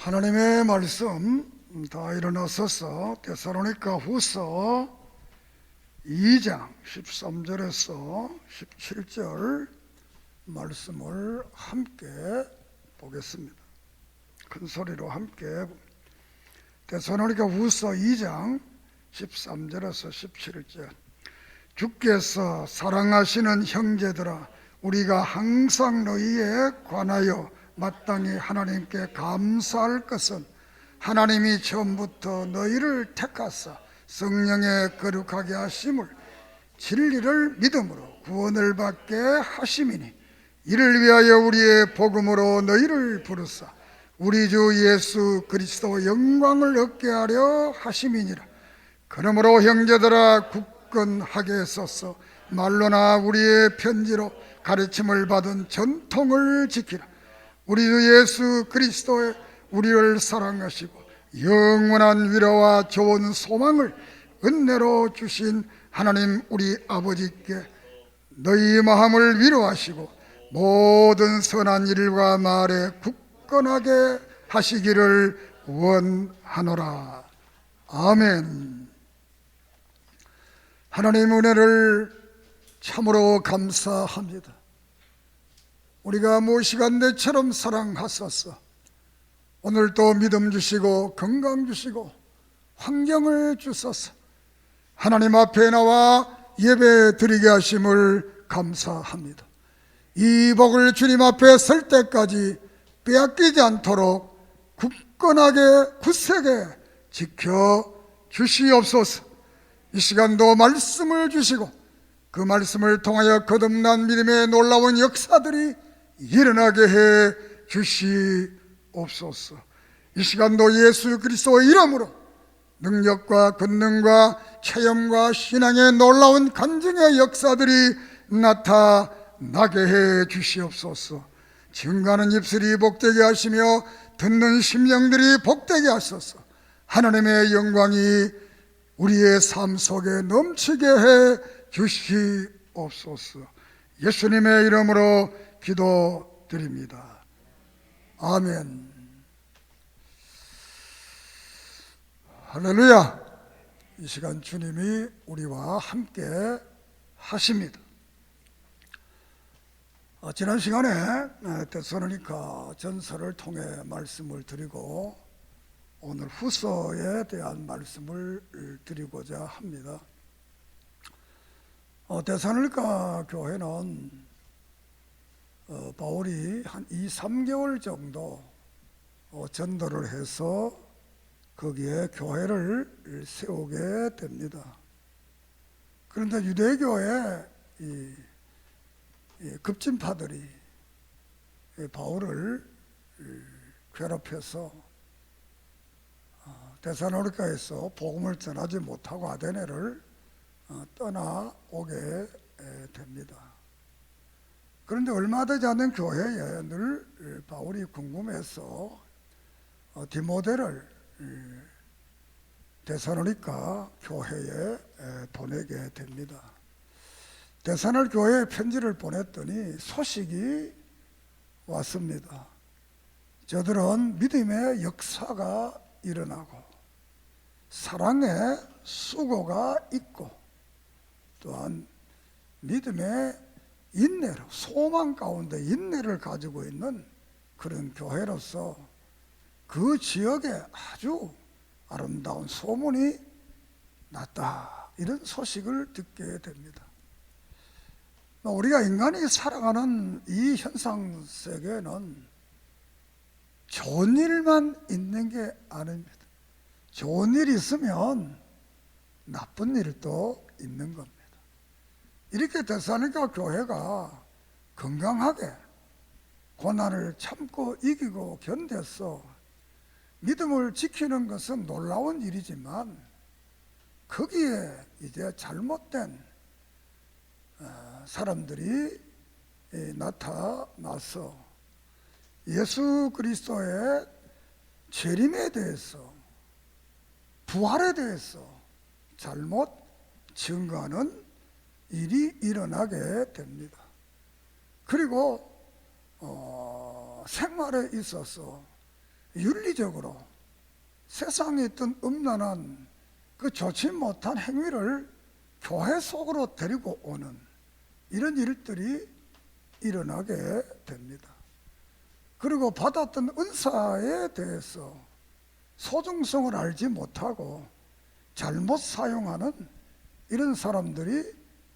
하나님의 말씀 다 일어나서서 데살로니가 후서 2장 13절에서 17절 말씀을 함께 보겠습니다. 큰 소리로 함께 데살로니가 후서 2장 13절에서 17절. 주께서 사랑하시는 형제들아, 우리가 항상 너희에 관하여 마땅히 하나님께 감사할 것은 하나님이 처음부터 너희를 택하사 성령에 거룩하게 하심을 진리를 믿음으로 구원을 받게 하심이니, 이를 위하여 우리의 복음으로 너희를 부르사 우리 주 예수 그리스도 영광을 얻게 하려 하심이니라. 그러므로 형제들아, 굳건하게 서서 말로나 우리의 편지로 가르침을 받은 전통을 지키라. 우리 주 예수 그리스도의 우리를 사랑하시고 영원한 위로와 좋은 소망을 은혜로 주신 하나님 우리 아버지께 너희 마음을 위로하시고 모든 선한 일과 말에 굳건하게 하시기를 원하노라. 아멘. 하나님 은혜를 참으로 감사합니다. 우리가 무시간대처럼 사랑하소서. 오늘도 믿음 주시고 건강 주시고 환경을 주소서. 하나님 앞에 나와 예배 드리게 하심을 감사합니다. 이 복을 주님 앞에 설 때까지 빼앗기지 않도록 굳건하게 굳세게 지켜 주시옵소서. 이 시간도 말씀을 주시고 그 말씀을 통하여 거듭난 믿음의 놀라운 역사들이 일어나게 해 주시옵소서. 이 시간도 예수 그리스도의 이름으로 능력과 권능과 체험과 신앙의 놀라운 간증의 역사들이 나타나게 해 주시옵소서. 증가하는 입술이 복되게 하시며 듣는 심령들이 복되게 하소서. 하나님의 영광이 우리의 삶 속에 넘치게 해 주시옵소서. 예수님의 이름으로 기도드립니다. 아멘. 할렐루야. 이 시간 주님이 우리와 함께 하십니다. 지난 시간에 데살로니가 전서를 통해 말씀을 드리고 오늘 후서에 대한 말씀을 드리고자 합니다. 데살로니가 교회는 바울이 한 2-3개월 정도 전도를 해서 거기에 교회를 세우게 됩니다. 그런데 유대교의 이 급진파들이 바울을 괴롭혀서 데살로니가에서 복음을 전하지 못하고 아데네를 떠나오게 됩니다. 그런데 얼마 되지 않은 교회에 늘 바울이 궁금해서 디모데를 데살로니가 교회에 보내게 됩니다. 데살로니가 교회에 편지를 보냈더니 소식이 왔습니다. 저들은 믿음의 역사가 일어나고 사랑의 수고가 있고 또한 믿음의 인내로 소망 가운데 인내를 가지고 있는 그런 교회로서 그 지역에 아주 아름다운 소문이 났다, 이런 소식을 듣게 됩니다. 우리가 인간이 살아가는 이 현상 세계는 좋은 일만 있는 게 아닙니다. 좋은 일이 있으면 나쁜 일도 있는 겁니다. 이렇게 데살로니가 교회가 건강하게 고난을 참고 이기고 견뎌서 믿음을 지키는 것은 놀라운 일이지만 거기에 이제 잘못된 사람들이 나타나서 예수 그리스도의 재림에 대해서 부활에 대해서 잘못 증거하는 일이 일어나게 됩니다. 그리고 생활에 있어서 윤리적으로 세상에 있던 음란한 그 좋지 못한 행위를 교회 속으로 데리고 오는 이런 일들이 일어나게 됩니다. 그리고 받았던 은사에 대해서 소중성을 알지 못하고 잘못 사용하는 이런 사람들이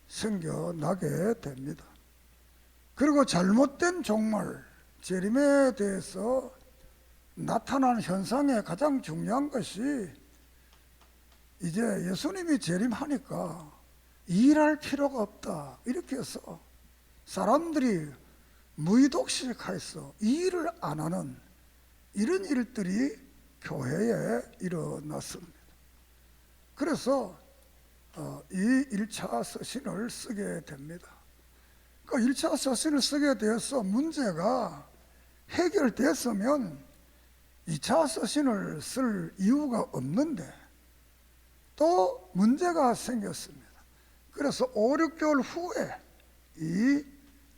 생겨나게 됩니다. 그리고 잘못된 종말, 재림에 대해서 나타나는 현상의 가장 중요한 것이 이제 예수님이 재림하니까 일할 필요가 없다 이렇게 해서 사람들이 무의독식해서 일을 안 하는 이런 일들이 교회에 일어났습니다. 그래서 이 1차 서신을 쓰게 됩니다. 그 1차 서신을 쓰게 되어서 문제가 해결됐으면 2차 서신을 쓸 이유가 없는데 또 문제가 생겼습니다. 그래서 5, 6개월 후에 이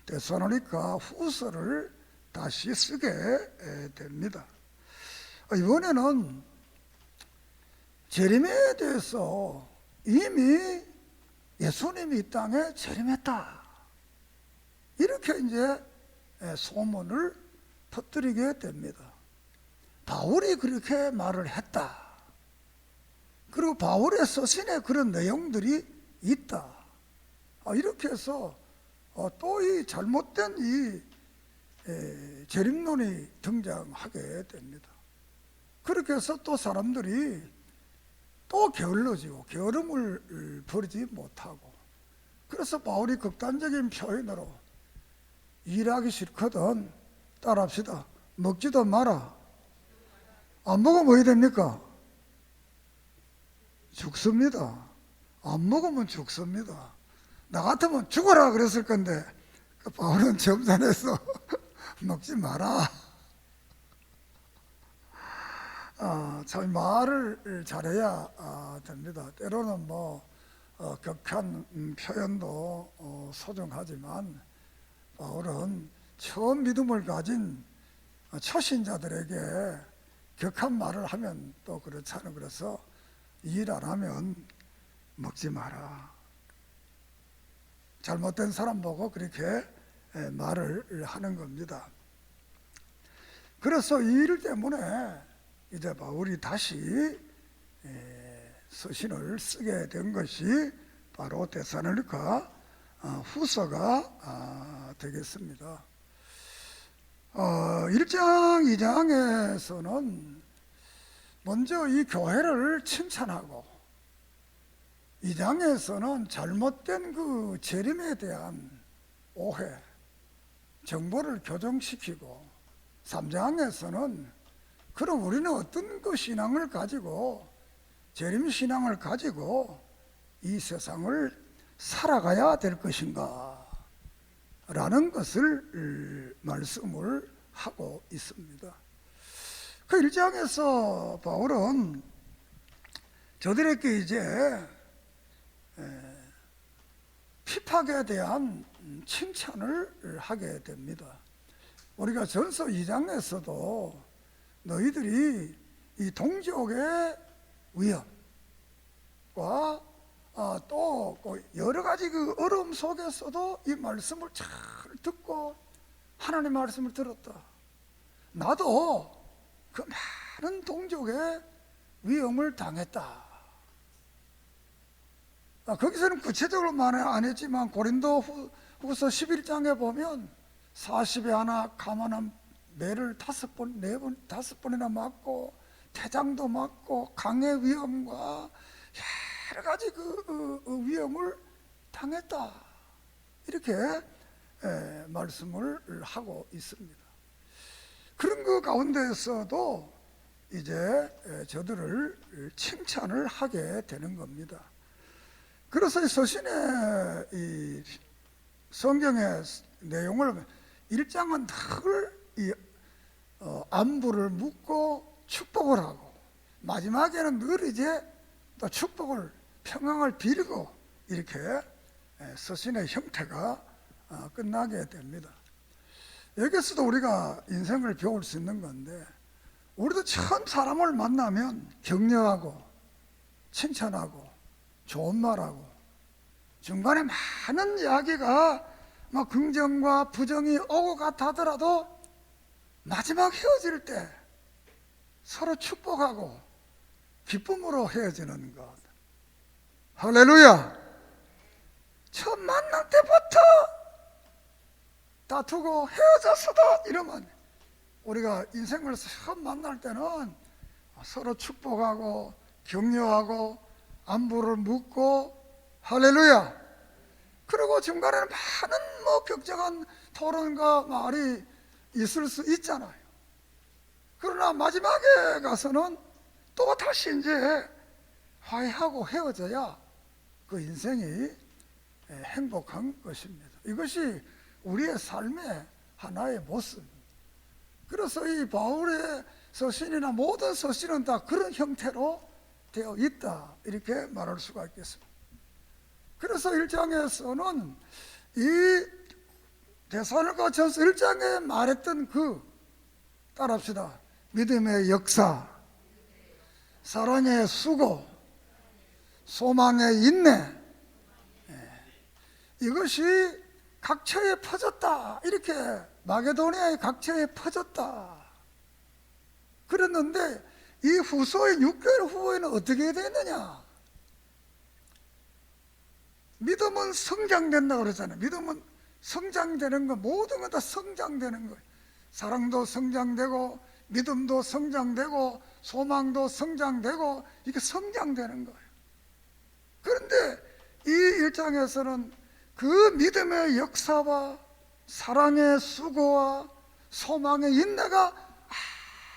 데살로니가 후서를 다시 쓰게 됩니다. 이번에는 재림에 대해서 이미 예수님이 이 땅에 재림했다 이렇게 이제 소문을 퍼뜨리게 됩니다. 바울이 그렇게 말을 했다. 그리고 바울의 서신에 그런 내용들이 있다. 이렇게 해서 또 이 잘못된 이 재림론이 등장하게 됩니다. 그렇게 해서 또 사람들이 또 게을러지고 게으름을 버리지 못하고, 그래서 바울이 극단적인 표현으로 일하기 싫거든 따라합시다. 먹지도 마라. 안 먹으면 뭐 됩니까? 죽습니다. 안 먹으면 죽습니다. 나 같으면 죽어라 그랬을 건데 바울은 점잖아서 먹지 마라. 참 말을 잘해야 됩니다. 때로는 격한 표현도 소중하지만 바울은 처음 믿음을 가진 초신자들에게 격한 말을 하면 또 그렇잖아요. 그래서 일 안 하면 먹지 마라. 잘못된 사람 보고 그렇게 말을 하는 겁니다. 그래서 이 일 때문에 이제 바울이 다시 서신을 쓰게 된 것이 바로 데살로니가 후서가 되겠습니다. 1장, 2장에서는 먼저 이 교회를 칭찬하고 2장에서는 잘못된 그 재림에 대한 오해, 정보를 교정시키고 3장에서는 그럼 우리는 어떤 그 신앙을 가지고 재림 신앙을 가지고 이 세상을 살아가야 될 것인가 라는 것을 말씀을 하고 있습니다. 그 1장에서 바울은 저들에게 이제 핍박에 대한 칭찬을 하게 됩니다. 우리가 전서 2장에서도 너희들이 이 동족의 위협과 또 여러 가지 그 어려움 속에서도 이 말씀을 잘 듣고 하나님의 말씀을 들었다. 나도 그 많은 동족의 위험을 당했다. 거기서는 구체적으로 말은 안 했지만 고린도 후서 11장에 보면 40에 하나 가만한 매를 5번이나 맞고 태장도 맞고 강의 위험과 여러 가지 그 위험을 당했다. 이렇게 말씀을 하고 있습니다. 그런 그 가운데에서도 이제 저들을 칭찬을 하게 되는 겁니다. 그래서 이 서신의 이 성경의 내용을 1장은 늘 이 안부를 묻고 축복을 하고 마지막에는 늘 이제 또 축복을 평강을 빌고 이렇게 서신의 형태가 끝나게 됩니다. 여기서도 우리가 인생을 배울 수 있는 건데 우리도 처음 사람을 만나면 격려하고 칭찬하고 좋은 말하고 중간에 많은 이야기가 막 긍정과 부정이 오고 갔다 하더라도 마지막 헤어질 때 서로 축복하고 기쁨으로 헤어지는 것. 할렐루야. 처음 만날 때부터 다투고 헤어졌어도 이러면 우리가 인생을 처음 만날 때는 서로 축복하고 격려하고 안부를 묻고 할렐루야. 그리고 중간에는 많은 격정한 토론과 말이 있을 수 있잖아요. 그러나 마지막에 가서는 또 다시 이제 화해하고 헤어져야 그 인생이 행복한 것입니다. 이것이 우리의 삶의 하나의 모습입니다. 그래서 이 바울의 서신이나 모든 서신은 다 그런 형태로 되어 있다, 이렇게 말할 수가 있겠습니다. 그래서 1장에서는 이 데살로니가 전서 1장에 말했던 따라합시다. 믿음의 역사, 사랑의 수고, 소망의 인내, 이것이 각처에 퍼졌다, 이렇게 마게도니아의 각처에 퍼졌다 그랬는데, 이 후서의 6개월 후에는 어떻게 되느냐? 믿음은 성장된다고 그러잖아요. 믿음은 성장되는 거, 모든 건 다 성장되는 거예요. 사랑도 성장되고 믿음도 성장되고 소망도 성장되고, 이게 성장되는 거예요. 그런데 이 1장에서는 그 믿음의 역사와 사랑의 수고와 소망의 인내가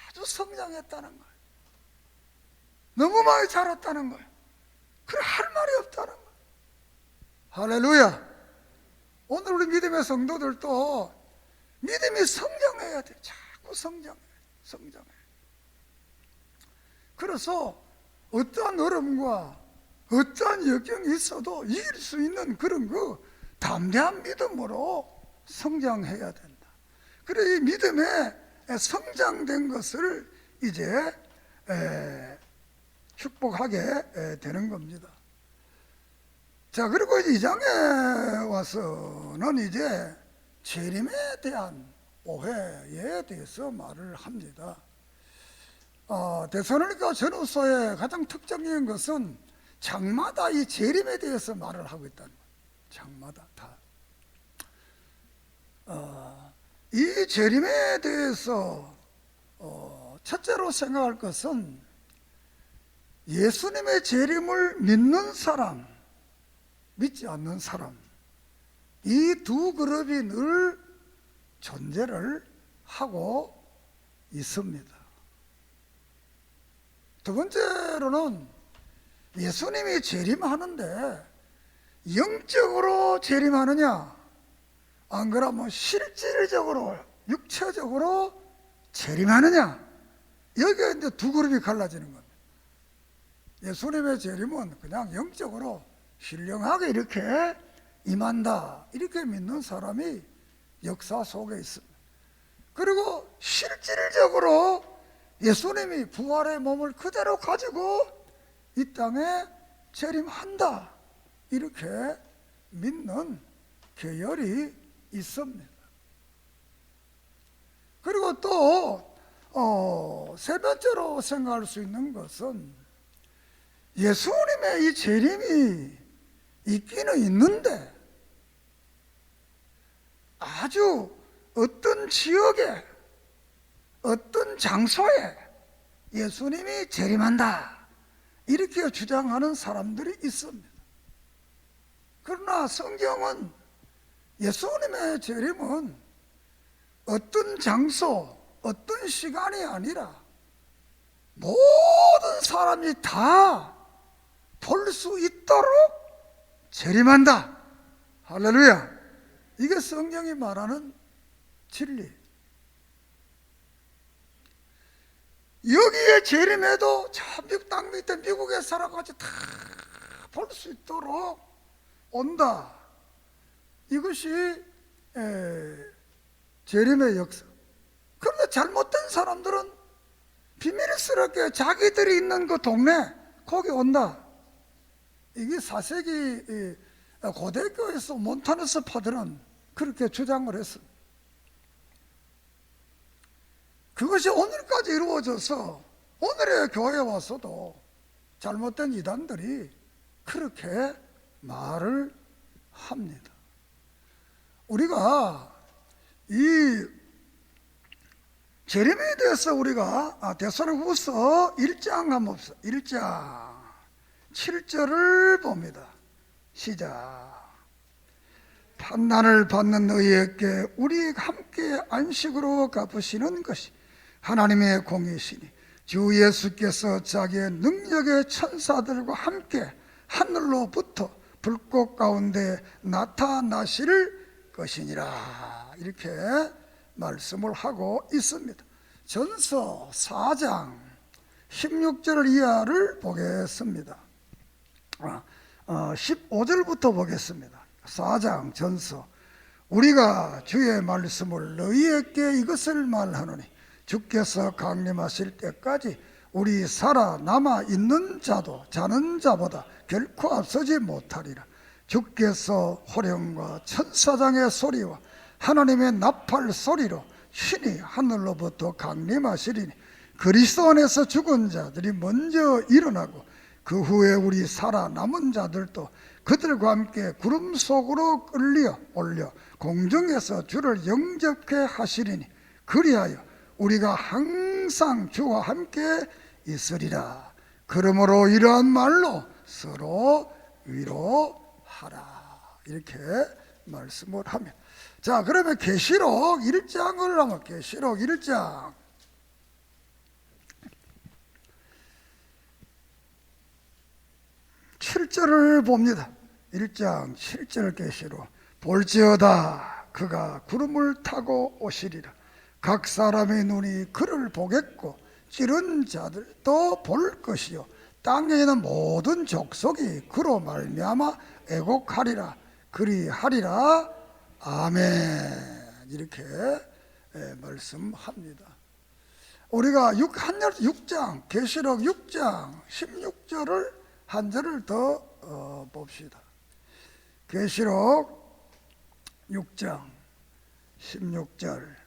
아주 성장했다는 거예요. 너무 많이 자랐다는 거예요. 그래, 할 말이 없다는 거예요. 할렐루야. 오늘 우리 믿음의 성도들도 믿음이 성장해야 돼. 자꾸 성장해. 그래서 어떠한 어려움과 어떠한 역경이 있어도 이길 수 있는 그런 담대한 믿음으로 성장해야 된다. 그래, 이 믿음에 성장된 것을 이제 축복하게 되는 겁니다. 자, 그리고 이제 2장에 와서는 이제 재림에 대한 오해에 대해서 말을 합니다. 데살로니가 전후서의 가장 특징적인 것은 장마다 이 재림에 대해서 말을 하고 있다는 거예요. 장마다 다. 이 재림에 대해서 첫째로 생각할 것은 예수님의 재림을 믿는 사람, 믿지 않는 사람, 이 두 그룹이 늘 존재를 하고 있습니다. 두 번째로는 예수님이 재림하는데 영적으로 재림하느냐, 안 그러면 실질적으로 육체적으로 재림하느냐, 여기에 이제 두 그룹이 갈라지는 겁니다. 예수님의 재림은 그냥 영적으로 신령하게 이렇게 임한다, 이렇게 믿는 사람이 역사 속에 있습니다. 그리고 실질적으로 예수님이 부활의 몸을 그대로 가지고 이 땅에 재림한다, 이렇게 믿는 계열이 있습니다. 그리고 또 세 번째로 생각할 수 있는 것은 예수님의 이 재림이 있기는 있는데 아주 어떤 지역에 어떤 장소에 예수님이 재림한다, 이렇게 주장하는 사람들이 있습니다. 그러나 성경은 예수님의 재림은 어떤 장소, 어떤 시간이 아니라 모든 사람이 다 볼 수 있도록 재림한다. 할렐루야. 이게 성경이 말하는 진리. 여기에 재림해도 저 미국 땅 밑에 미국의 사람같이 다 볼 수 있도록 온다. 이것이 재림의 역사. 그런데 잘못된 사람들은 비밀스럽게 자기들이 있는 그 동네 거기 온다. 이게 4세기 고대교에서 몬타누스 파들은 그렇게 주장을 했습니다. 그것이 오늘까지 이루어져서 오늘의 교회에 와서도 잘못된 이단들이 그렇게 말을 합니다. 우리가 이 재림에 대해서 우리가 데살로니가후서 1장 한번 봅시다. 1장 7절을 봅니다. 시작. 판단을 받는 너희에게 우리 함께 안식으로 갚으시는 것이 하나님의 공이시니 주 예수께서 자기의 능력의 천사들과 함께 하늘로부터 불꽃 가운데 나타나실 것이니라. 이렇게 말씀을 하고 있습니다. 전서 4장 16절 이하를 보겠습니다. 15절부터 보겠습니다. 4장 전서. 우리가 주의 말씀을 너희에게 이것을 말하노니 주께서 강림하실 때까지 우리 살아남아 있는 자도 자는 자보다 결코 앞서지 못하리라. 주께서 호령과 천사장의 소리와 하나님의 나팔 소리로 신이 하늘로부터 강림하시리니 그리스도 안에서 죽은 자들이 먼저 일어나고 그 후에 우리 살아남은 자들도 그들과 함께 구름 속으로 끌려 올려 공중에서 주를 영접케 하시리니 그리하여 우리가 항상 주와 함께 있으리라. 그러므로 이러한 말로 서로 위로하라. 이렇게 말씀을 합니다. 자, 그러면 계시록 1장을 하면 계시록 1장 7절을 봅니다. 1장 7절 계시록. 볼지어다 그가 구름을 타고 오시리라. 각 사람의 눈이 그를 보겠고 찌른 자들도 볼 것이요 땅에 있는 모든 족속이 그로 말미암아 애곡하리라. 그리하리라. 아멘. 이렇게 말씀합니다. 우리가 6장 계시록 6장 16절을 한 절을 더 봅시다. 계시록 6장 16절.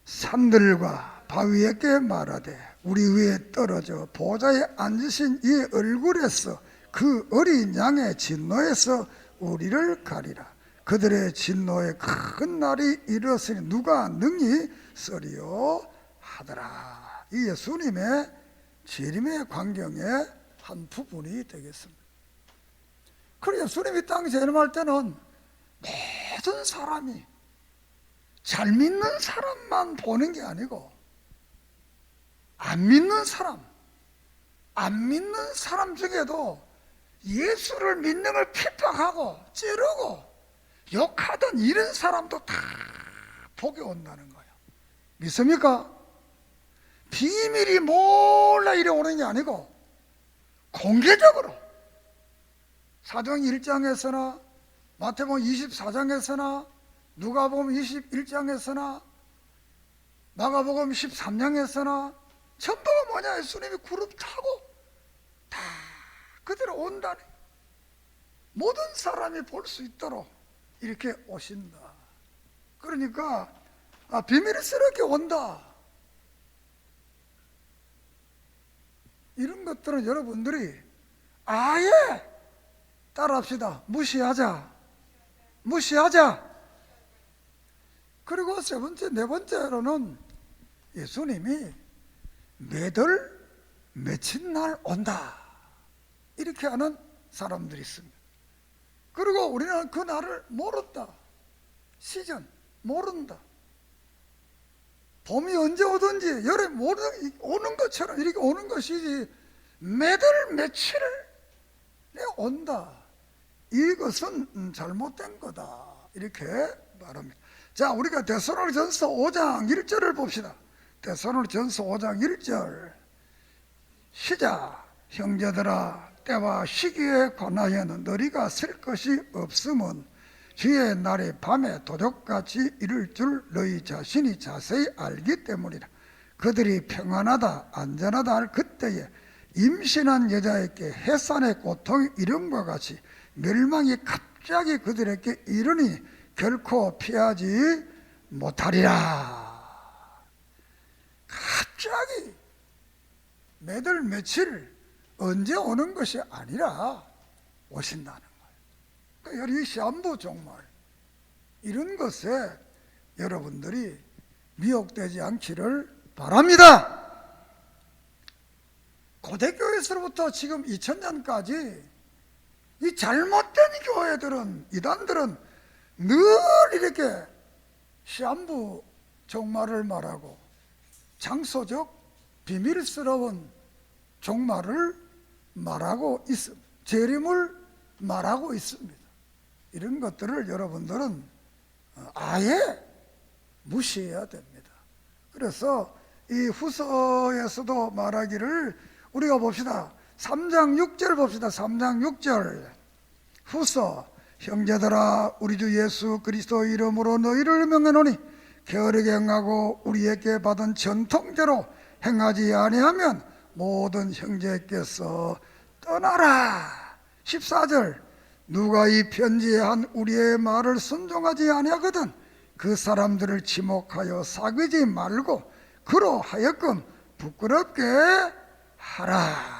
산들과 바위에게 말하되 우리 위에 떨어져 보좌에 앉으신 이 얼굴에서 그 어린 양의 진노에서 우리를 가리라. 그들의 진노의 큰 날이 이르렀으니 누가 능히 쓰리요 하더라. 이 예수님의 재림의 광경의 한 부분이 되겠습니다. 그래서 예수님이 땅에 재림할 때는 모든 사람이 잘 믿는 사람만 보는 게 아니고 안 믿는 사람 중에도 예수를 믿는 걸 핍박하고 찌르고 욕하던 이런 사람도 다 보게 온다는 거예요. 믿습니까? 비밀이 몰라 이래 오는 게 아니고 공개적으로 사도행 1장에서나 마태복음 24장에서나 누가복음 21장에서나 마가복음 13장에서나 전부가 뭐냐? 예수님이 구름 타고 다 그대로 온다니 모든 사람이 볼 수 있도록 이렇게 오신다. 그러니까 비밀스럽게 온다. 이런 것들은 여러분들이 아예 따라합시다. 무시하자. 그리고 세 번째, 네 번째로는 예수님이 매달 며칠 날 온다. 이렇게 하는 사람들이 있습니다. 그리고 우리는 그 날을 모른다. 시즌 모른다. 봄이 언제 오든지 여름이 오는 것처럼 이렇게 오는 것이지 매달 며칠에 온다. 이것은 잘못된 거다. 이렇게 말합니다. 자, 우리가 데살로니가전서 5장 1절을 봅시다. 데살로니가전서 5장 1절 시작. 형제들아 때와 시기에 관하여는 너희가 쓸 것이 없음은 주의 날이 밤에 도적같이 이를 줄 너희 자신이 자세히 알기 때문이라. 그들이 평안하다 안전하다 할 그때에 임신한 여자에게 해산의 고통 이름과 같이 멸망이 갑자기 그들에게 이르니 결코 피하지 못하리라. 갑자기 매달 며칠 언제 오는 것이 아니라 오신다는 거예요. 이 시한부 종말 이런 것에 여러분들이 미혹되지 않기를 바랍니다. 고대교회에서부터 지금 2000년까지 이 잘못된 교회들은, 이단들은 늘 이렇게 시한부 종말을 말하고 장소적 비밀스러운 종말을 말하고 있습니다. 재림을 말하고 있습니다. 이런 것들을 여러분들은 아예 무시해야 됩니다. 그래서 이 후서에서도 말하기를 우리가 봅시다. 3장 6절 봅시다. 3장 6절 후서 형제들아 우리 주 예수 그리스도 이름으로 너희를 명하노니 게으르게 행하고 우리에게 받은 전통대로 행하지 아니하면 모든 형제께서 떠나라. 14절 누가 이 편지에 한 우리의 말을 순종하지 아니하거든 그 사람들을 지목하여 사귀지 말고 그로 하여금 부끄럽게 하라.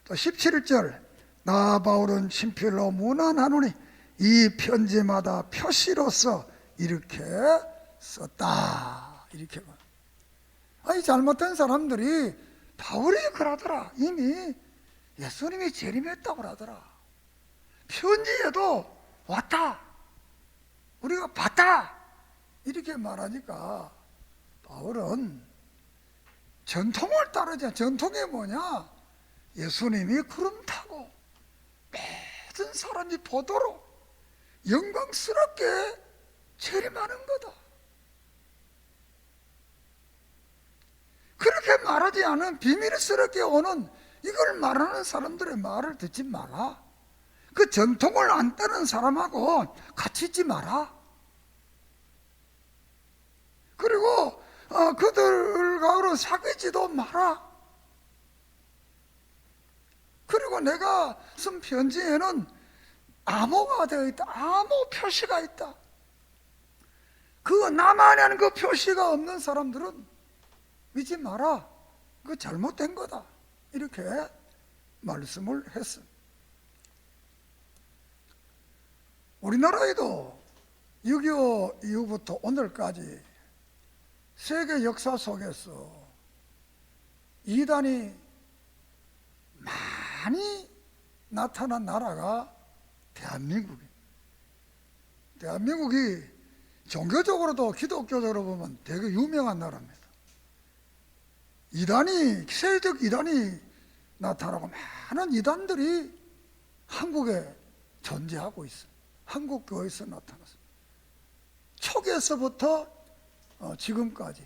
또 17절 나 바울은 친필로 문안하노니 이 편지마다 표시로서 이렇게 썼다. 이렇게 아니 잘못된 사람들이 바울이 그러더라. 이미 예수님이 재림했다고 그러더라. 편지에도 왔다. 우리가 봤다. 이렇게 말하니까 바울은 전통을 따르자. 전통이 뭐냐? 예수님이 구름 타고 모든 사람이 보도록 영광스럽게 재림하는 거다. 그렇게 말하지 않은 비밀스럽게 오는 이걸 말하는 사람들의 말을 듣지 마라. 그 전통을 안 따르는 사람하고 같이 있지 마라. 그리고 그들과 사귀지도 마라. 그리고 내가 쓴 편지에는 암호가 되어 있다. 암호 표시가 있다. 그 나만이 하는 그 표시가 없는 사람들은 믿지 마라. 그거 잘못된 거다. 이렇게 말씀을 했습니다. 우리나라에도 6.25 이후부터 오늘까지 세계 역사 속에서 이단이 많이 나타난 나라가 대한민국이에요. 대한민국이 종교적으로도 기독교적으로 보면 되게 유명한 나라입니다. 이단이, 세계적 이단이 나타나고 많은 이단들이 한국에 존재하고 있습니다. 한국 교회에서 나타났습니다. 초기에서부터 지금까지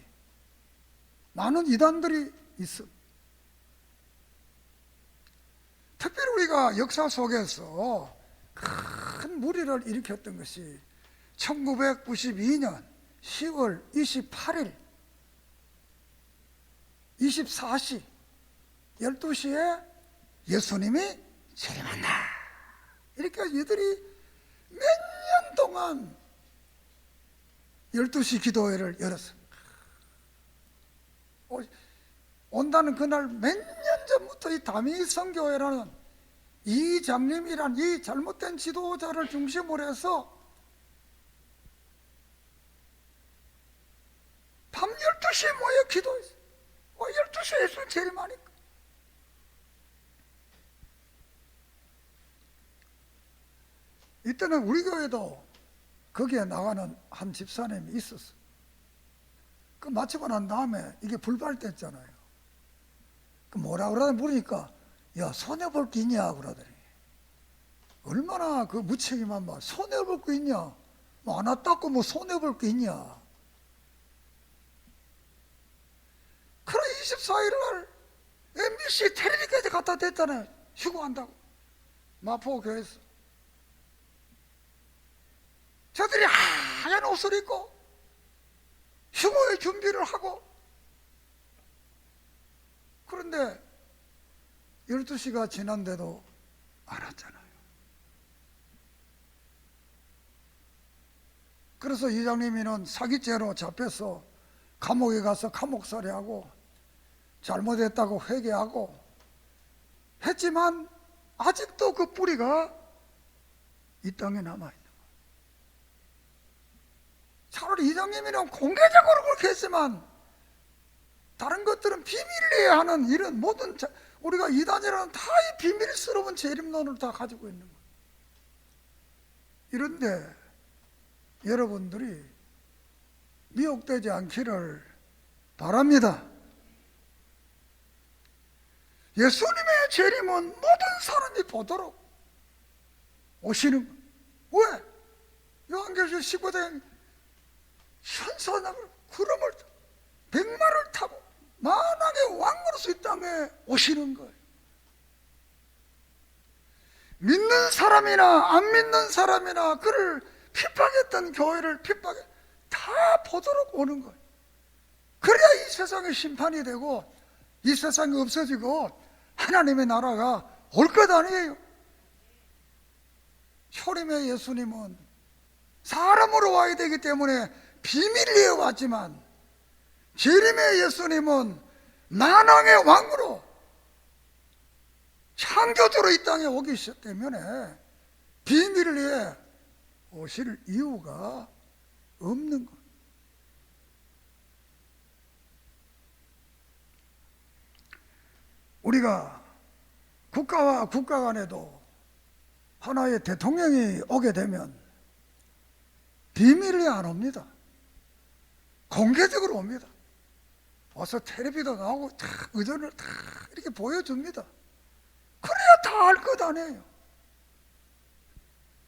많은 이단들이 있습니다. 특별히 우리가 역사 속에서 큰 무리를 일으켰던 것이 1992년 10월 28일 24시 12시에 예수님이 재림한다. 이렇게 이들이 몇 년 동안 12시 기도회를 열었습니다. 온다는 그날 몇 년 전부터 이 다미성교회라는 이 장님이란 이 잘못된 지도자를 중심으로 해서 밤 12시에 모여 기도했어요. 12시에 예수님 재림하니까. 이때는 우리 교회도 거기에 나가는 한 집사님이 있었어요. 그 마치고 난 다음에 이게 불발됐잖아요. 그 뭐라 그러다 물으니까 야 손해볼 게 있냐 그러더니 얼마나 그 무책임한 말. 손해볼 게 있냐? 뭐 안 닦고 뭐 손해볼 게 있냐? 그래 24일 날 MBC 텔레비까지 갖다 댔잖아요. 휴거한다고. 마포교회에서. 저들이 하얀 옷을 입고 휴거의 준비를 하고 그런데 12시가 지난데도 안 왔잖아요. 그래서 이장님이는 사기죄로 잡혀서 감옥에 가서 감옥살이하고 잘못했다고 회개하고 했지만 아직도 그 뿌리가 이 땅에 남아있는 거예요. 차라리 이장님이는 공개적으로 그렇게 했지만 다른 것들은 비밀리에 하는 이런 모든 우리가 이단이라는 다 이 비밀스러운 재림론을 다 가지고 있는 거예요. 이런데 여러분들이 미혹되지 않기를 바랍니다. 예수님의 재림은 모든 사람이 보도록 오시는 거예요. 왜? 요한계시록 19장 천사나무 구름을 백마를 타고 만왕의 왕으로서 이 땅에 오시는 거예요. 믿는 사람이나 안 믿는 사람이나 그를 핍박했던 교회를 핍박해 다 보도록 오는 거예요. 그래야 이 세상의 심판이 되고 이 세상이 없어지고 하나님의 나라가 올 것 아니에요. 초림의 예수님은 사람으로 와야 되기 때문에 비밀리에 왔지만 재림의 예수님은 만왕의 왕으로 창조주로 이 땅에 오기 시작 때문에 비밀리에 오실 이유가 없는 것. 우리가 국가와 국가 간에도 하나의 대통령이 오게 되면 비밀리에 안 옵니다. 공개적으로 옵니다. 와서 텔레비도 나오고 다 의전을 다 이렇게 보여줍니다. 그래야 다 알 것 아니에요.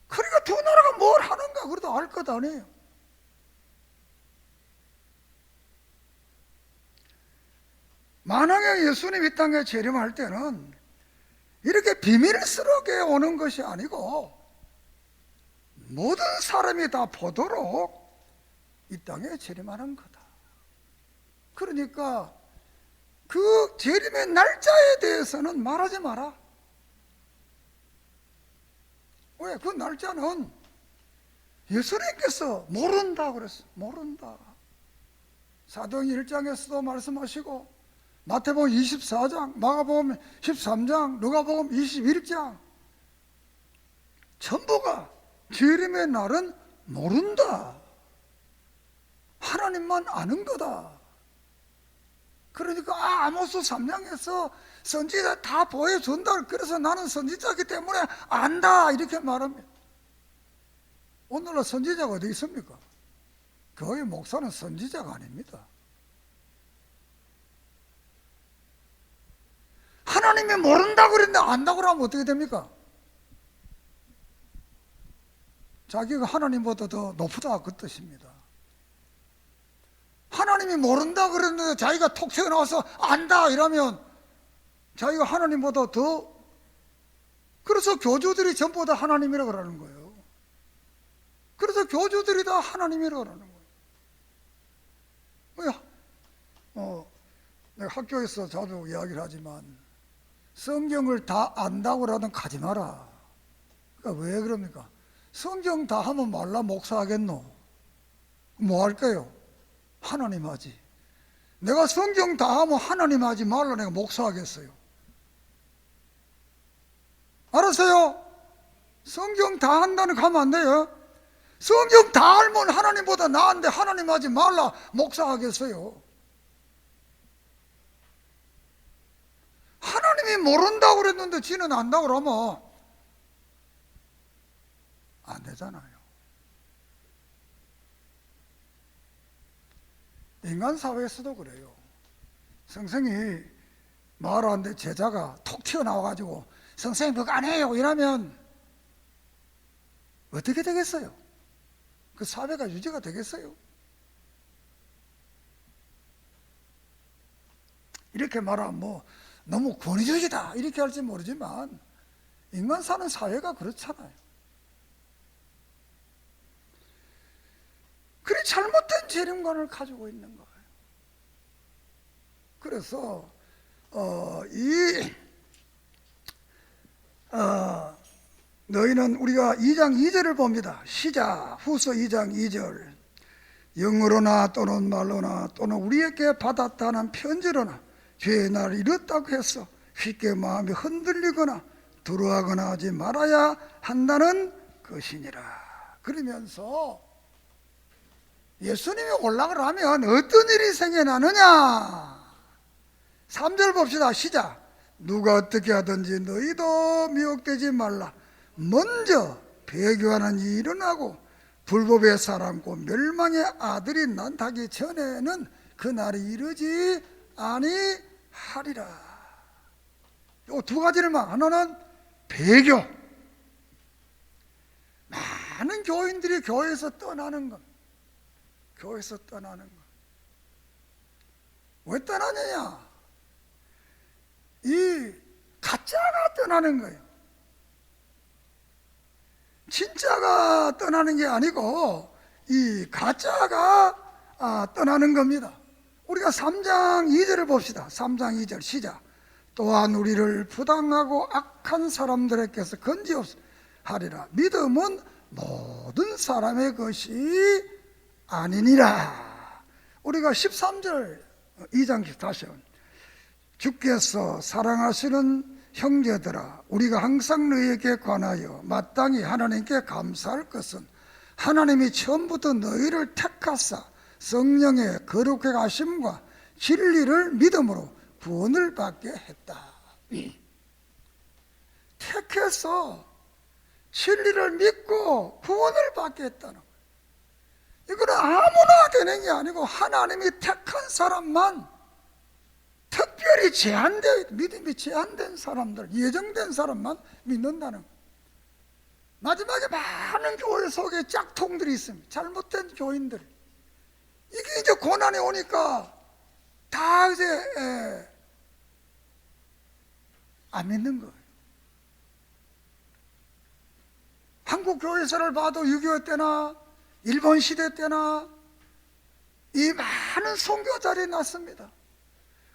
그러니까 두 나라가 뭘 하는가 그래도 알 것 아니에요. 만왕의 예수님 이 땅에 재림할 때는 이렇게 비밀스럽게 오는 것이 아니고 모든 사람이 다 보도록 이 땅에 재림하는 거다. 그러니까 그 재림의 날짜에 대해서는 말하지 마라. 왜? 그 날짜는 예수님께서 모른다 그랬어. 모른다. 사도행 1장에서도 말씀하시고 마태복음 24장, 마가복음 13장, 누가복음 21장 전부가 재림의 날은 모른다. 하나님만 아는 거다. 그러니까 아모스 3장에서 선지자 다 보여준다. 그래서 나는 선지자이기 때문에 안다 이렇게 말합니다. 오늘날 선지자가 어디 있습니까? 교회 목사는 선지자가 아닙니다. 하나님이 모른다고 그랬는데 안다고 하면 어떻게 됩니까? 자기가 하나님보다 더 높다 그 뜻입니다. 하나님이 모른다 그랬는데 자기가 톡 튀어나와서 안다 이러면 자기가 하나님보다 더, 그래서 교주들이 전부 다 하나님이라고 그러는 거예요. 그래서 교주들이 다 하나님이라고 그러는 거예요. 내가 학교에서 자주 이야기를 하지만 성경을 다 안다고 하든 가지 마라. 그러니까 왜 그럽니까? 성경 다 하면 말라 목사하겠노? 뭐 할까요? 하나님 하지. 내가 성경 다 하면 하나님 하지 말라 내가 목사하겠어요? 알았어요? 성경 다 한다는 거 하면 안 돼요. 성경 다 알면 하나님보다 나은데 하나님 하지 말라 목사하겠어요? 하나님이 모른다고 그랬는데 지는 안다고 그러면 안 되잖아요. 인간 사회에서도 그래요. 선생이 말하는데 제자가 톡 튀어나와가지고 선생님 그거 안 해요 이러면 어떻게 되겠어요? 그 사회가 유지가 되겠어요? 이렇게 말하면 뭐 너무 권위주의다 이렇게 할지 모르지만 인간 사는 사회가 그렇잖아요. 그래 잘못된 재림관을 가지고 있는 거예요. 그래서 너희는 우리가 2장 2절을 봅니다. 시작. 후서 2장 2절. 영어로나 또는 말로나 또는 우리에게 받았다는 편지로나 죄의 날 이뤘다고 해서 쉽게 마음이 흔들리거나 두려워하거나 하지 말아야 한다는 것이니라. 그러면서 예수님이 올라가려면 어떤 일이 생겨나느냐. 3절 봅시다. 시작. 누가 어떻게 하든지 너희도 미혹되지 말라. 먼저 배교하는 일이 일어나고 불법의 사람고 멸망의 아들이 나타나기 전에는 그 날이 이르지 아니하리라. 요 두 가지를만. 하나는 배교. 많은 교인들이 교회에서 떠나는 것. 교회에서 떠나는 것. 왜 떠나느냐? 이 가짜가 떠나는 거예요. 진짜가 떠나는 게 아니고 이 가짜가 떠나는 겁니다. 우리가 3장 2절을 봅시다. 3장 2절 시작. 또한 우리를 부당하고 악한 사람들에게서 건지옵하리라. 믿음은 모든 사람의 것이 아니니라. 우리가 13절 2장 다시 주께서 사랑하시는 형제들아, 우리가 항상 너희에게 관하여 마땅히 하나님께 감사할 것은 하나님이 처음부터 너희를 택하사 성령의 거룩해 가심과 진리를 믿음으로 구원을 받게 했다. 택해서 진리를 믿고 구원을 받게 했다는 거예요. 이거는 아무나 되는 게 아니고 하나님이 택한 사람만, 특별히 믿음이 제한된 사람들, 예정된 사람만 믿는다는 거예요. 마지막에 많은 교회 속에 짝퉁들이 있습니다. 잘못된 교인들. 이게 이제 고난이 오니까 다 이제 안 믿는 거예요. 한국 교회사를 봐도 6.25 때나 일본 시대 때나 이 많은 선교자들이 났습니다.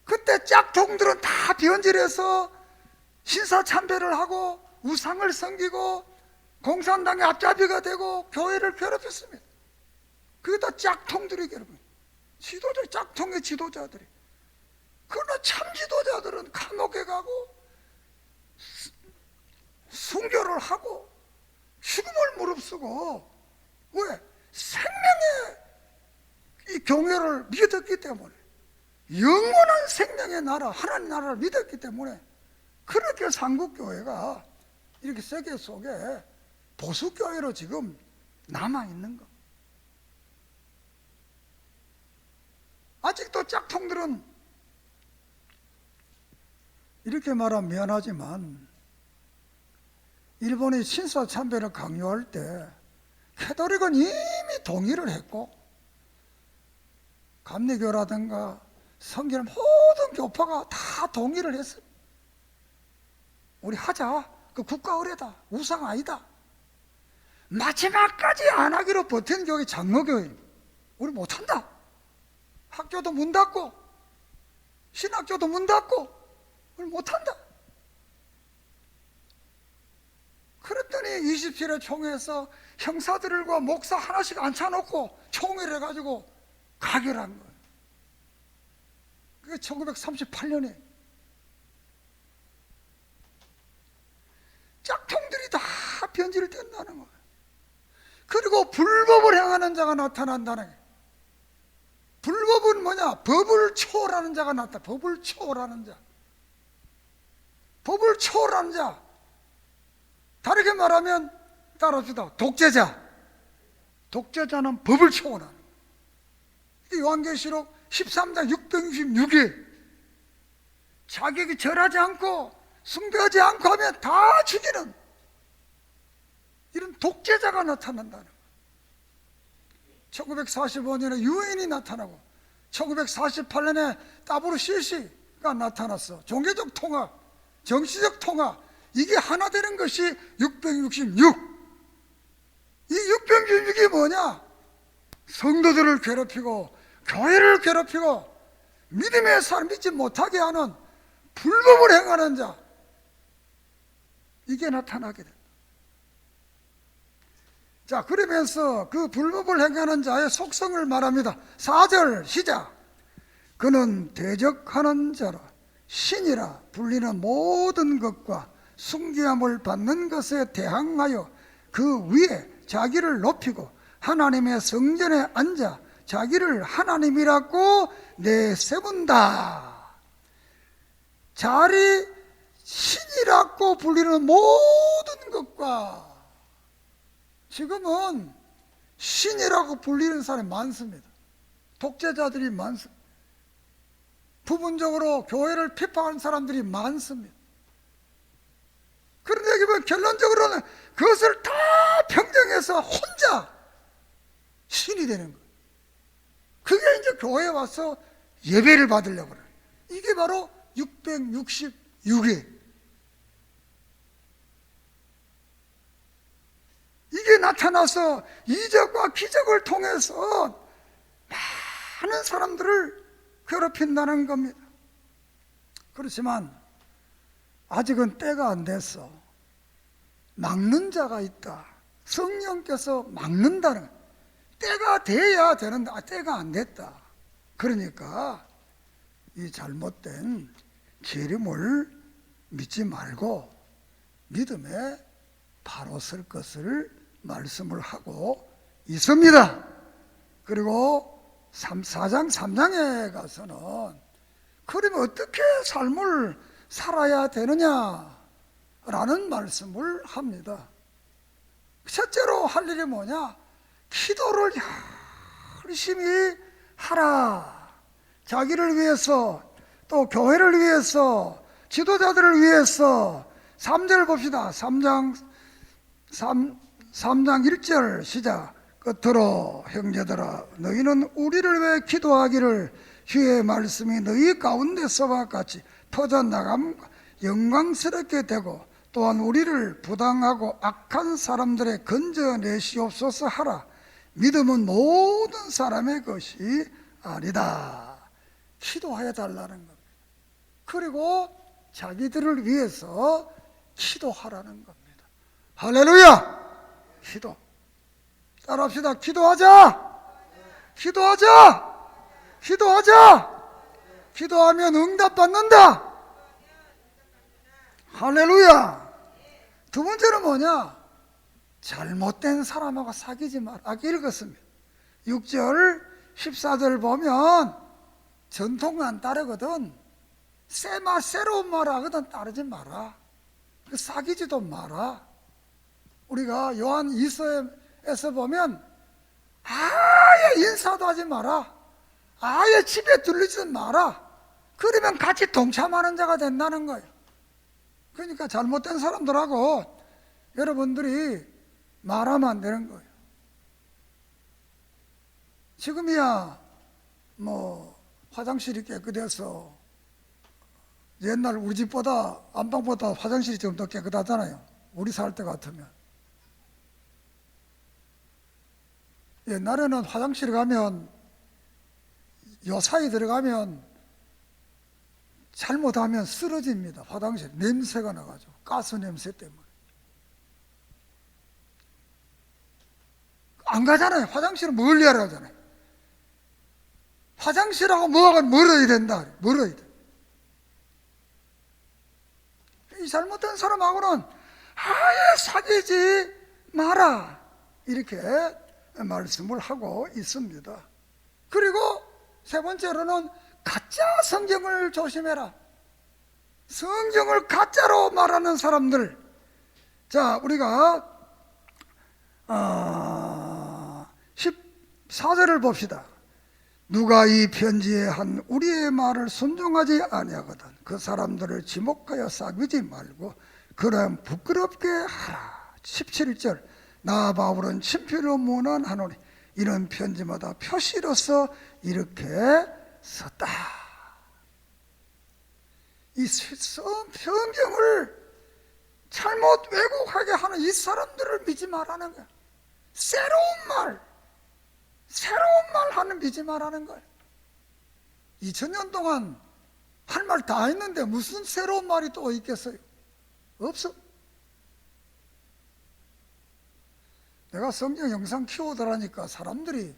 그때 짝퉁들은 다 변질해서 신사참배를 하고 우상을 섬기고 공산당의 앞잡이가 되고 교회를 괴롭혔습니다. 그게 다 짝퉁들이 괴롭혀요. 지도자, 짝퉁의 지도자들이. 그러나 참 지도자들은 감옥에 가고 순교를 하고 죽음을 무릅쓰고, 왜? 생명의 이 경외를 믿었기 때문에, 영원한 생명의 나라, 하나님 나라를 믿었기 때문에 그렇게 한국교회가 이렇게 세계 속에 보수교회로 지금 남아있는 거. 아직도 짝퉁들은 이렇게 말하면 미안하지만 일본이 신사참배를 강요할 때 캐톨릭은 이미 동의를 했고 감리교라든가 성결 모든 교파가 다 동의를 했어요. 우리 하자. 그 국가 의례다. 우상 아니다. 마지막까지 안 하기로 버틴 교회 장로교회. 우리 못한다. 학교도 문 닫고 신학교도 문 닫고 우리 못한다. 그랬더니 27회 총회에서 형사들과 목사 하나씩 앉혀놓고 총회를 해가지고 가결한 거예요. 그게 1938년에 짝퉁들이 다 변질된다는 거예요. 그리고 불법을 행하는 자가 나타난다는 거예요. 불법은 뭐냐? 법을 초월하는 자가 나타나. 법을 초월하는 자. 법을 초월하는 자. 다르게 말하면 따라합시다. 독재자. 독재자는 법을 초월하는. 요한계시록 13장 666일 자격이 절하지 않고 숭배하지 않고 하면 다 죽이는 이런 독재자가 나타난다는 거예요. 1945년에 유엔이 나타나고 1948년에 WCC가 나타났어. 종교적 통합, 정치적 통합, 이게 하나 되는 것이 666. 이 666이 뭐냐? 성도들을 괴롭히고 교회를 괴롭히고 믿음의 사람 믿지 못하게 하는 불법을 행하는 자, 이게 나타나게 된다. 자, 그러면서 그 불법을 행하는 자의 속성을 말합니다. 4절 시작. 그는 대적하는 자라 신이라 불리는 모든 것과 숭배함을 받는 것에 대항하여 그 위에 자기를 높이고 하나님의 성전에 앉아 자기를 하나님이라고 내세운다. 자리 신이라고 불리는 모든 것과, 지금은 신이라고 불리는 사람이 많습니다. 독재자들이 많습니다. 부분적으로 교회를 비판하는 사람들이 많습니다. 그런데 여기 결론적으로는 그것을 다 평정해서 혼자 신이 되는 거예요. 그게 이제 교회에 와서 예배를 받으려고 그래요. 이게 바로 666일. 이게 나타나서 이적과 기적을 통해서 많은 사람들을 괴롭힌다는 겁니다. 그렇지만 아직은 때가 안 됐어. 막는 자가 있다. 성령께서 막는다는, 때가 돼야 되는데 때가 안 됐다. 그러니까 이 잘못된 기름을 믿지 말고 믿음에 바로 설 것을 말씀을 하고 있습니다. 그리고 4장 3장에 가서는 그러면 어떻게 삶을 살아야 되느냐라는 말씀을 합니다. 첫째로 할 일이 뭐냐? 기도를 열심히 하라. 자기를 위해서, 또 교회를 위해서, 지도자들을 위해서. 3절 봅시다. 3장 1절 시작. 끝으로 형제들아, 너희는 우리를 위해 기도하기를 주의 말씀이 너희 가운데서와 같이 퍼져나감과 영광스럽게 되고 또한 우리를 부당하고 악한 사람들의 건져내시옵소서 하라. 믿음은 모든 사람의 것이 아니다. 기도해 달라는 겁니다. 그리고 자기들을 위해서 기도하라는 겁니다. 할렐루야! 기도. 따라합시다. 기도하자! 기도하자! 기도하자! 기도하면 응답받는다! 할렐루야! 두 번째는 뭐냐? 잘못된 사람하고 사귀지 마라. 아까 읽었습니다. 6절 14절 보면 전통은 안 따르거든. 새로운 말 하거든. 따르지 마라. 사귀지도 마라. 우리가 요한 2서에서 보면 아예 인사도 하지 마라. 아예 집에 들르지도 마라. 그러면 같이 동참하는 자가 된다는 거예요. 그러니까 잘못된 사람들하고 여러분들이 말하면 안 되는 거예요. 지금이야 화장실이 깨끗해서 옛날 우리 집보다 안방보다 화장실이 좀 더 깨끗하잖아요. 우리 살 때 같으면. 옛날에는 화장실에 가면 요 사이 들어가면 잘못하면 쓰러집니다. 화장실 냄새가 나가지고 가스 냄새 때문에 안 가잖아요. 화장실은 멀리 하러 가잖아요. 화장실하고 뭐하고 멀어야 된다. 멀어야 돼. 이 잘못된 사람하고는 아예 사귀지 마라. 이렇게 말씀을 하고 있습니다. 그리고 세 번째로는 가짜 성경을 조심해라. 성경을 가짜로 말하는 사람들. 자, 우리가 14절을 봅시다. 누가 이 편지에 한 우리의 말을 순종하지 아니하거든 그 사람들을 지목하여 사귀지 말고 그럼 부끄럽게 하라. 17절 나 바울은 친필로 문안하노니 이런 편지마다 표시로서 이렇게 썼다. 이 성경을 잘못 왜곡하게 하는 이 사람들을 믿지 말라는 거야. 새로운 말 하는 믿지 말라는 거야. 2000년 동안 할 말 다 했는데 무슨 새로운 말이 또 있겠어요? 없어. 내가 성경 영상 키워드라니까 사람들이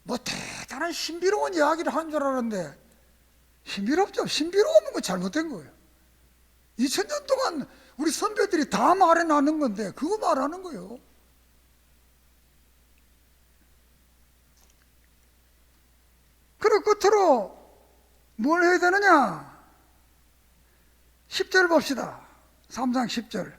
뭐 대단한 신비로운 이야기를 한 줄 알았는데 신비롭죠. 신비로우면 그 잘못된 거예요. 2000년 동안 우리 선배들이 다 말해놨는 건데 그거 말하는 거예요. 그리고 끝으로 뭘 해야 되느냐? 10절 봅시다. 3장 10절.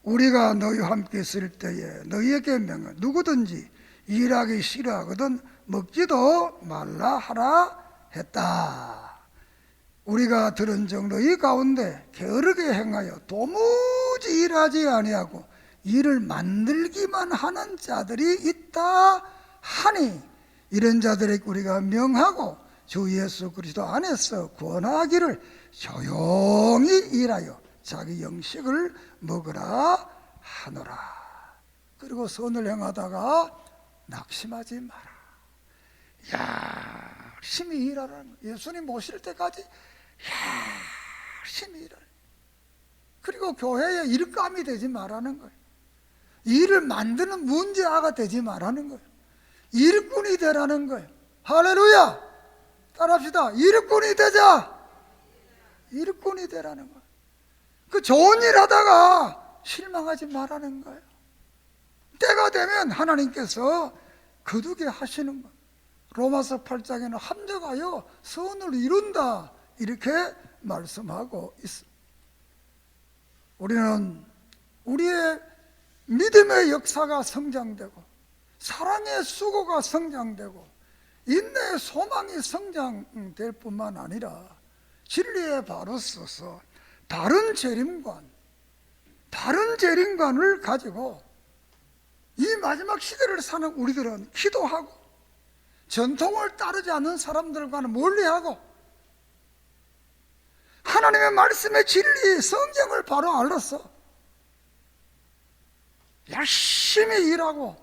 우리가 너희와 함께 있을 때에 너희에게 명하 누구든지 일하기 싫어하거든 먹지도 말라 하라 했다. 우리가 들은 적 너희 가운데 게으르게 행하여 도무지 일하지 아니하고 일을 만들기만 하는 자들이 있다 하니 이런 자들에게 우리가 명하고 주 예수 그리스도 안에서 권하기를 조용히 일하여 자기 영식을 먹으라 하노라. 그리고 선을 행하다가 낙심하지 마라. 열심히 일하라는 거예요. 예수님 오실 때까지 열심히 일하라. 그리고 교회에 일감이 되지 말라는 거예요. 일을 만드는 문제아가 되지 말라는 거예요. 일꾼이 되라는 거예요. 할렐루야! 따라합시다. 일꾼이 되자. 일꾼이 되라는 거예요. 그 좋은 일 하다가 실망하지 말라는 거예요. 때가 되면 하나님께서 거두게 하시는 거예요. 로마서 8장에는 합력하여 선을 이룬다 이렇게 말씀하고 있습니다. 우리는 우리의 믿음의 역사가 성장되고 사랑의 수고가 성장되고 인내의 소망이 성장될 뿐만 아니라 진리에 바로 서서 다른 재림관을 가지고 이 마지막 시대를 사는 우리들은 기도하고 전통을 따르지 않는 사람들과는 멀리하고 하나님의 말씀의 진리 성경을 바로 알아서 열심히 일하고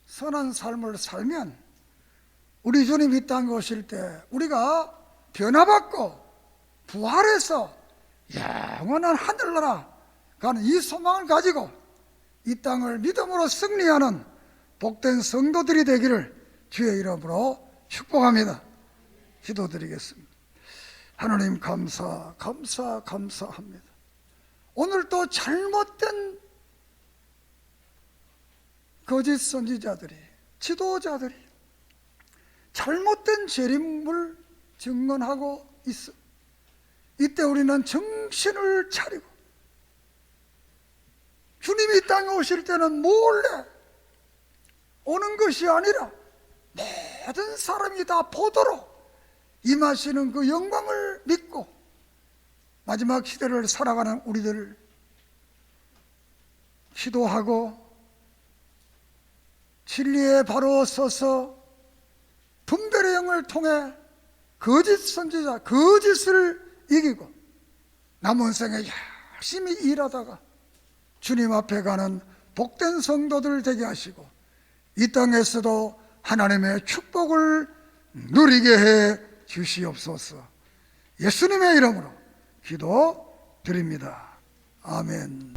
선한 삶을 살면 우리 주님 이 땅에 오실 때 우리가 변화받고 부활해서 영원한 하늘나라 가는 이 소망을 가지고 이 땅을 믿음으로 승리하는 복된 성도들이 되기를 주의 이름으로 축복합니다. 기도드리겠습니다. 하나님 감사합니다. 오늘 또 잘못된 거짓 선지자들이 지도자들이 잘못된 재림을 증언하고 있어. 이때 우리는 정신을 차리고 주님이 이 땅에 오실 때는 몰래 오는 것이 아니라 모든 사람이 다 보도록 임하시는 그 영광을 믿고 마지막 시대를 살아가는 우리들을 기도하고 진리에 바로 서서 분별의 영을 통해 거짓 선지자, 거짓을 이기고 남은 생에 열심히 일하다가 주님 앞에 가는 복된 성도들 되게 하시고 이 땅에서도 하나님의 축복을 누리게 해 주시옵소서. 예수님의 이름으로 기도드립니다. 아멘.